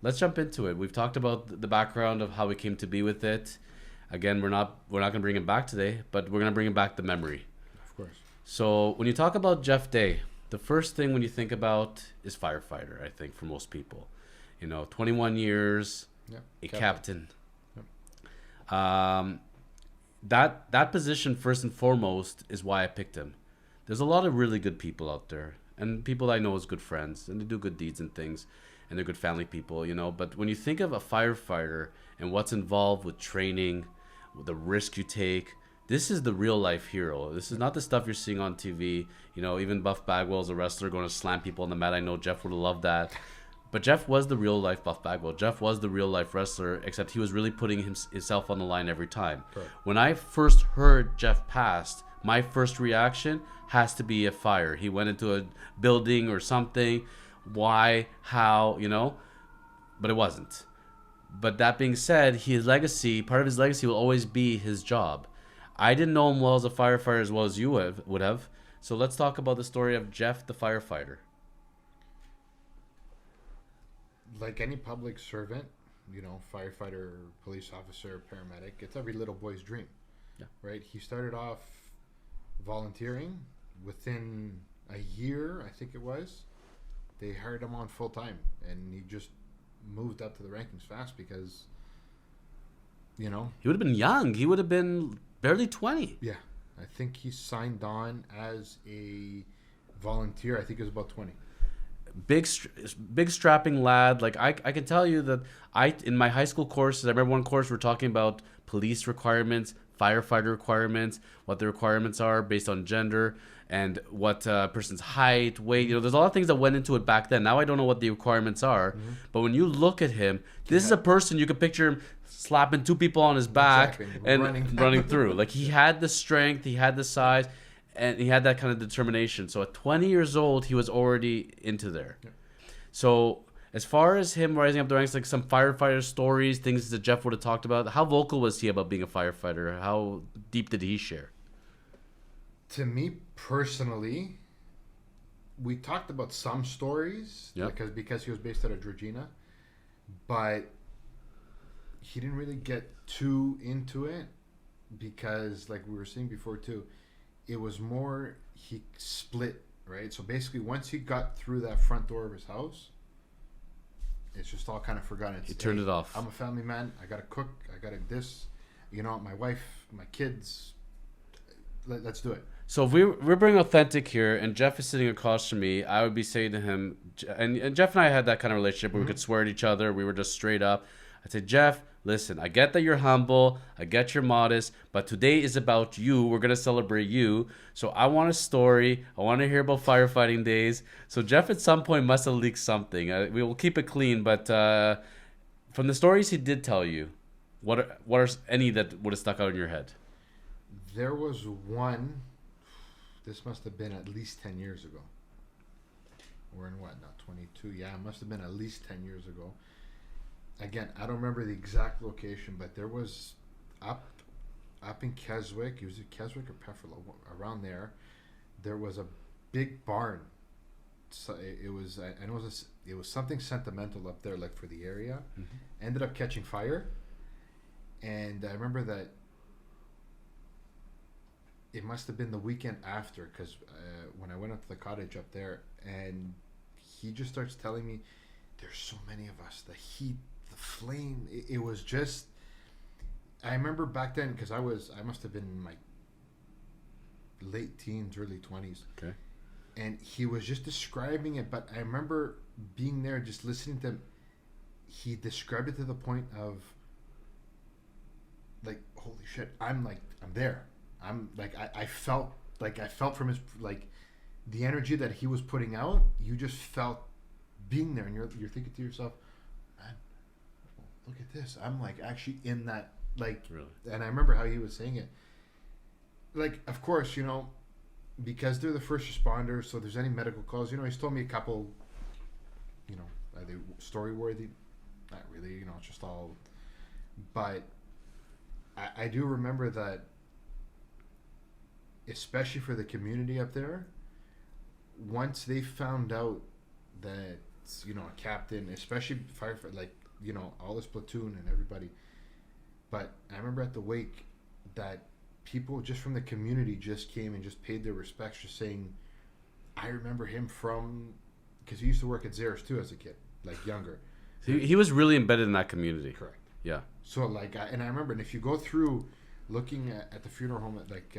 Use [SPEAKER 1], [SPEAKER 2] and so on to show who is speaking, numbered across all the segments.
[SPEAKER 1] Let's jump into it. We've talked about the background of how we came to be with it. Again, we're not gonna bring it back today, but we're gonna bring it back the memory.
[SPEAKER 2] Of course.
[SPEAKER 1] So when you talk about Jeff Day, the first thing when you think about is firefighter. I think for most people, 21 years,
[SPEAKER 2] Yeah.
[SPEAKER 1] a
[SPEAKER 2] Captain.
[SPEAKER 1] captain.
[SPEAKER 2] Yep.
[SPEAKER 1] Um, that position first and foremost is why I picked him. There's a lot of really good people out there, and people I know as good friends, and they do good deeds and things, and they're good family people, But when you think of a firefighter and what's involved with training, with the risk you take, this is the real life hero. This is not the stuff you're seeing on TV. Even Buff Bagwell's a wrestler going to slam people on the mat. I know Jeff would have loved that. But Jeff was the real life Buff Bagwell. Jeff was the real life wrestler, except he was really putting himself on the line every time.
[SPEAKER 2] Correct.
[SPEAKER 1] When I first heard Jeff passed, my first reaction has to be a fire. He went into a building or something. Why? How? But it wasn't. But that being said, part of his legacy will always be his job. I didn't know him well as a firefighter as well as you would have. So let's talk about the story of Jeff the firefighter.
[SPEAKER 2] Like any public servant, firefighter, police officer, paramedic, it's every little boy's dream.
[SPEAKER 1] Yeah.
[SPEAKER 2] Right? He started off volunteering. Within a year, I think it was, they hired him on full time, and he just moved up to the rankings fast because,
[SPEAKER 1] He would have been young. He would have been barely 20.
[SPEAKER 2] yeah, I think he signed on as a volunteer. I think it was about 20.
[SPEAKER 1] Big strapping lad. Like I can tell you that in my high school courses, I remember one course we're talking about police requirements, firefighter requirements, what the requirements are based on gender and what a person's height, weight. There's a lot of things that went into it back then. Now I don't know what the requirements are, but when you look at him, this is a person you could picture him slapping two people on his back
[SPEAKER 2] Exactly.
[SPEAKER 1] and running through. Like he had the strength, he had the size, and he had that kind of determination. So at 20 years old, he was already into there.
[SPEAKER 2] Yeah.
[SPEAKER 1] So as far as him rising up the ranks, like some firefighter stories, things that Jeff would have talked about, how vocal was he about being a firefighter? How deep did he share?
[SPEAKER 2] To me personally, we talked about some stories,
[SPEAKER 1] Yep.
[SPEAKER 2] because he was based out of Georgina, but he didn't really get too into it because, like we were saying before too, it was more he split, right? So basically, once he got through that front door of his house, it's just all kind of forgotten.
[SPEAKER 1] He turned it off.
[SPEAKER 2] I'm a family man. I gotta cook. I gotta this. My wife, my kids. Let's do it.
[SPEAKER 1] So if we're being authentic here, and Jeff is sitting across from me, I would be saying to him, and Jeff and I had that kind of relationship where we could swear at each other. We were just straight up. I'd say, Jeff, listen, I get that you're humble, I get you're modest, but today is about you. We're gonna celebrate you. So I want a story. I want to hear about firefighting days. So Jeff at some point must have leaked something. We will keep it clean, but from the stories he did tell you, what are any that would have stuck out in your head?
[SPEAKER 2] There was one. This must have been at least 10 years ago. We're in what now? 22. Yeah, it must have been at least 10 years ago. Again, I don't remember the exact location, but there was up in Keswick. Was it Keswick or Pefferlo? Around there, there was a big barn. So it was. I know it was something sentimental up there, like for the area.
[SPEAKER 1] Mm-hmm.
[SPEAKER 2] Ended up catching fire, and I remember that. It must have been the weekend after, because when I went up to the cottage up there, and he just starts telling me, "There's so many of us. The heat, the flame. It was just." I remember back then because I must have been in my late teens, early 20s.
[SPEAKER 1] Okay.
[SPEAKER 2] And he was just describing it, but I remember being there, just listening to him. He described it to the point of, like, holy shit! I'm there. I'm like I felt from his, like, the energy that he was putting out. You just felt being there, and you're thinking to yourself, man, look at this. I'm like actually in that, like,
[SPEAKER 1] Really?
[SPEAKER 2] and I remember how he was saying it. Like, of course, because they're the first responders, so if there's any medical calls, he's told me a couple, are they story worthy? Not really, it's just all. But I do remember that, especially for the community up there, once they found out that a captain, especially firefighter, like all this platoon and everybody. But I remember at the wake that people just from the community just came and just paid their respects, just saying, I remember him from, because he used to work at Zares too as a kid, like younger.
[SPEAKER 1] He was really embedded in that community.
[SPEAKER 2] Correct.
[SPEAKER 1] Yeah.
[SPEAKER 2] So and I remember, and if you go through looking at the funeral home, at like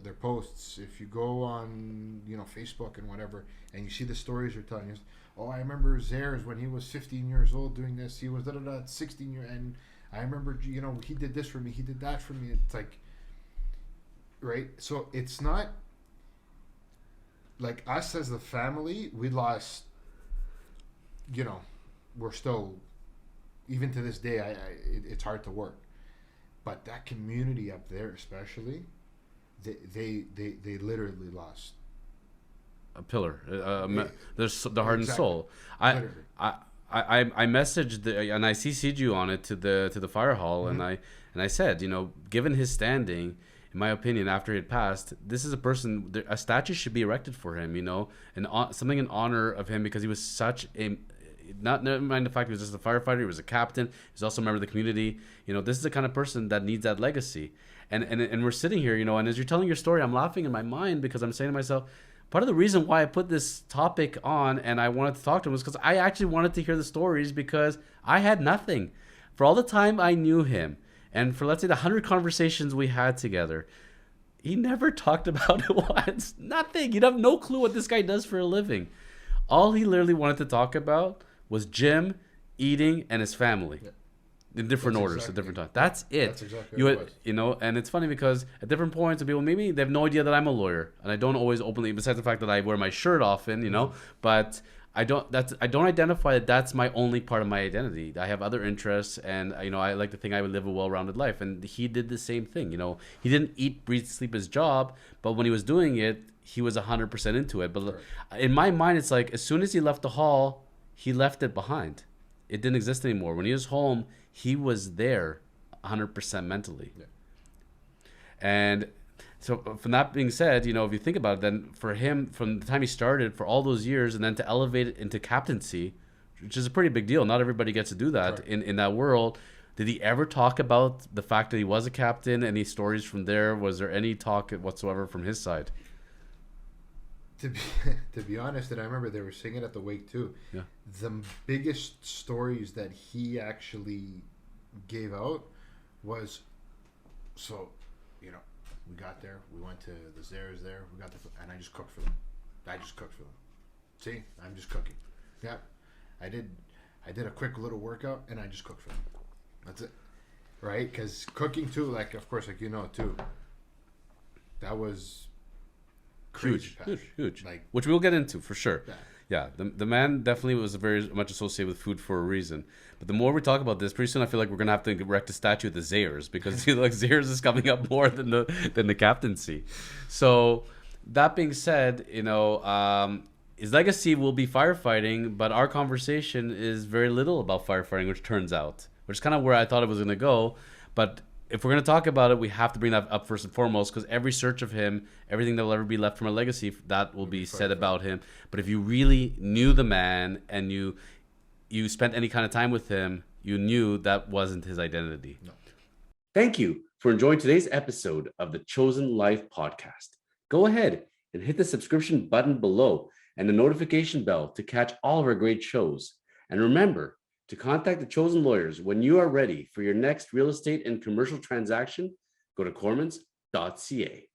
[SPEAKER 2] their posts, if you go on Facebook and whatever, and you see the stories they're telling us, oh, I remember Zares when he was 15 years old doing this. He was 16 years, and I remember he did this for me. He did that for me. It's like, right. So it's not like us as the family. We lost. We're still, even to this day, it's hard to work. But that community up there, especially, they literally lost
[SPEAKER 1] a pillar. There's the heart and soul. I messaged and I CC'd you on it to the fire hall, mm-hmm. and I said, given his standing, in my opinion, after he had passed, this is a person. A statue should be erected for him. And something in honor of him, because he was such a. Never mind the fact he was just a firefighter, he was a captain, he's also a member of the community. This is the kind of person that needs that legacy. And we're sitting here, and as you're telling your story, I'm laughing in my mind, because I'm saying to myself, part of the reason why I put this topic on and I wanted to talk to him was because I actually wanted to hear the stories, because I had nothing. For all the time I knew him, and for, let's say, the 100 conversations we had together, he never talked about it once. Nothing. You'd have no clue what this guy does for a living. All he literally wanted to talk about was gym, eating, and his family, in different orders at different times. That's it.
[SPEAKER 2] That's exactly what it was.
[SPEAKER 1] And it's funny because at different points, people maybe they have no idea that I'm a lawyer, and I don't always openly, besides the fact that I wear my shirt often, but I don't identify that that's my only part of my identity. I have other interests, and I like to think I would live a well-rounded life, and he did the same thing. He didn't eat, breathe, sleep his job, but when he was doing it, he was 100% into it. But in my mind, it's like as soon as he left the hall, he left it behind. It didn't exist anymore. When he was home, he was there 100% mentally. Yeah. And so from that being said, if you think about it, then for him, from the time he started for all those years, and then to elevate it into captaincy, which is a pretty big deal. Not everybody gets to do that in that world. Did he ever talk about the fact that he was a captain? Any stories from there? Was there any talk whatsoever from his side?
[SPEAKER 2] To be honest, and I remember they were singing at the wake too.
[SPEAKER 1] Yeah.
[SPEAKER 2] The biggest stories that he actually gave out was, we got there, we went to the Zares there, and I just cooked for them. See, I'm just cooking. Yeah, I did a quick little workout, and I just cooked for them. That's it, right? Because cooking too, like of course, like too, that was.
[SPEAKER 1] Huge. Like, which we'll get into for sure. Yeah, the man definitely was very much associated with food for a reason. But the more we talk about this, pretty soon I feel like we're gonna have to erect a statue of the Zares, because Zares is coming up more than the captaincy. So that being said, his legacy will be firefighting, but our conversation is very little about firefighting, which is kind of where I thought it was gonna go, but. If we're going to talk about it, we have to bring that up first and foremost, because every search of him, everything that will ever be left from a legacy, that will be said about him. But if you really knew the man and you spent any kind of time with him, you knew that wasn't his identity. No. Thank you for enjoying today's episode of the Chosen Life podcast. Go ahead and hit the subscription button below and the notification bell to catch all of our great shows. And remember, to contact the Chosen Lawyers when you are ready for your next real estate and commercial transaction, go to kormans.ca.